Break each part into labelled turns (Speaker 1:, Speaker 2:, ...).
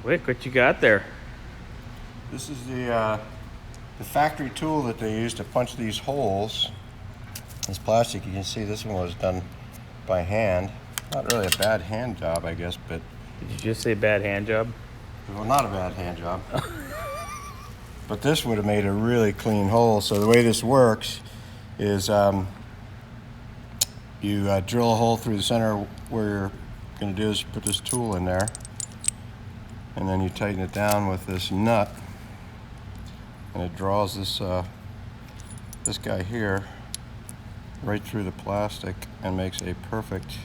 Speaker 1: Wick, what you got there?
Speaker 2: This is the factory tool that they use to punch these holes. This plastic, you can see this one was done by hand. Not really a bad hand job, I guess, but...
Speaker 1: Did you just say bad hand job?
Speaker 2: Well, not a bad hand job. But this would have made a really clean hole. So the way this works is you drill a hole through the center where you're going to do is put this tool in there. And then you tighten it down with this nut. And it draws this guy here right through the plastic and makes a perfect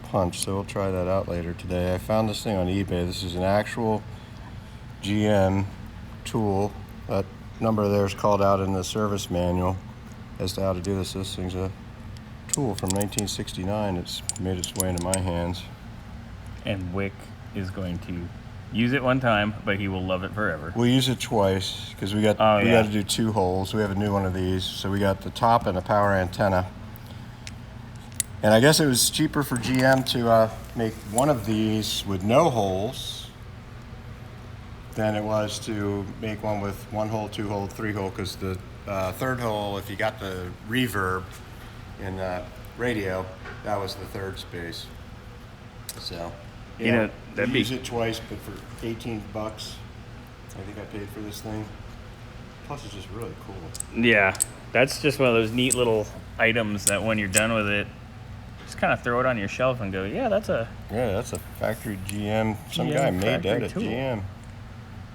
Speaker 2: punch. So we'll try that out later today. I found this thing on eBay. This is an actual GM tool. That number there is called out in the service manual as to how to do this. This thing's a tool from 1969. It's made its way into my hands.
Speaker 1: And Wick is going to use it one time, but he will love it forever.
Speaker 2: We use it twice because we got to do 2 holes. We have a new one of these. So we got the top and a power antenna. And I guess it was cheaper for GM to make one of these with no holes than it was to make one with 1 hole, 2 hole, 3 hole, because the 3rd hole, if you got the reverb in the radio, that was the 3rd space. So,
Speaker 1: you know,
Speaker 2: that'd use it twice, but for $18, I think I paid for this thing. Plus, it's just really cool.
Speaker 1: Yeah, that's just one of those neat little items that when you're done with it, just kind of throw it on your shelf and go, yeah, that's a
Speaker 2: factory GM. Some
Speaker 1: GM
Speaker 2: guy made that at
Speaker 1: tool.
Speaker 2: GM.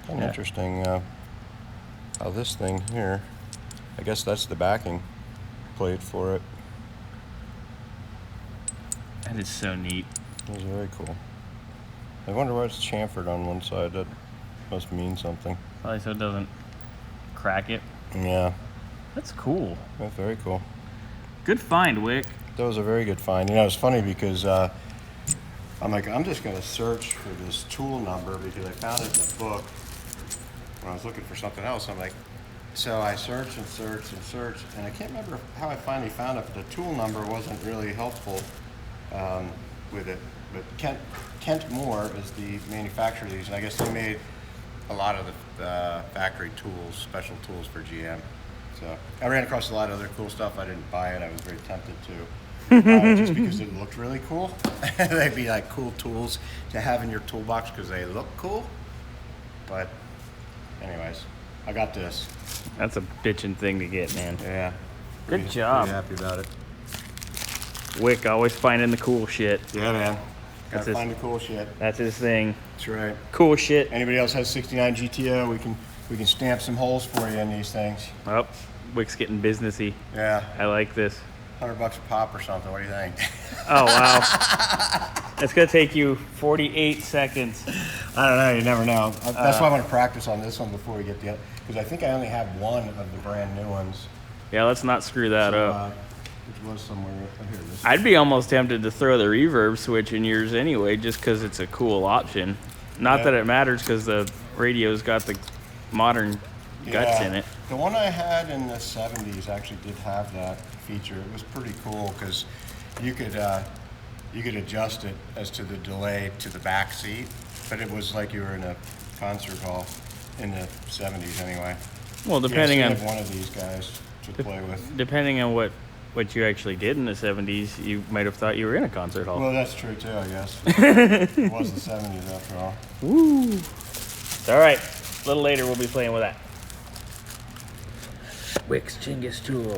Speaker 2: Kind of interesting how this thing here, I guess that's the backing plate for it.
Speaker 1: That is so neat.
Speaker 2: That was very cool. I wonder why it's chamfered on one side. That must mean something.
Speaker 1: Probably so it doesn't crack it.
Speaker 2: Yeah.
Speaker 1: That's cool.
Speaker 2: That's very cool.
Speaker 1: Good find, Wick.
Speaker 2: That was a very good find. You know, it's funny because I'm like, I'm just going to search for this tool number because I found it in a book when I was looking for something else. I'm like, so I searched and searched and searched, and I can't remember how I finally found it, but the tool number wasn't really helpful with it. But Kent Moore is the manufacturer of these, and I guess they made a lot of the factory tools, special tools for GM. So I ran across a lot of other cool stuff. I didn't buy it. I was very tempted to, just because it looked really cool. They'd be like cool tools to have in your toolbox because they look cool. But anyways, I got this.
Speaker 1: That's a bitchin' thing to get, man.
Speaker 2: Yeah.
Speaker 1: Good job.
Speaker 2: Pretty happy about it.
Speaker 1: Wick always finding the cool shit.
Speaker 2: Yeah, man.
Speaker 1: That's
Speaker 2: Gotta find the cool shit.
Speaker 1: That's his thing.
Speaker 2: That's right.
Speaker 1: Cool shit.
Speaker 2: Anybody else has 69 GTO? We can stamp some holes for you in these things.
Speaker 1: Oh, Wick's getting businessy.
Speaker 2: Yeah.
Speaker 1: I like this.
Speaker 2: $100 a pop or something. What do you think?
Speaker 1: Oh, wow. It's going to take you 48 seconds.
Speaker 2: I don't know. You never know. That's why I want to practice on this one before we get the other. Because I think I only have one of the brand new ones.
Speaker 1: Yeah, let's not screw that up.
Speaker 2: Which was somewhere. Oh, here it is.
Speaker 1: I'd be almost tempted to throw the reverb switch in yours anyway, just because it's a cool option. Not that it matters, because the radio's got the modern guts in it.
Speaker 2: The one I had in the 70s actually did have that feature. It was pretty cool because you could adjust it as to the delay to the back seat, but it was like you were in a concert hall in the 70s anyway.
Speaker 1: Well, depending on
Speaker 2: have one of these guys to play with.
Speaker 1: Depending on what you actually did in the 70s, you might have thought you were in a concert hall.
Speaker 2: Well, that's true too, I guess. It was the 70s after all.
Speaker 1: Woo! All right, a little later we'll be playing with that. Wick's Chinggis tool.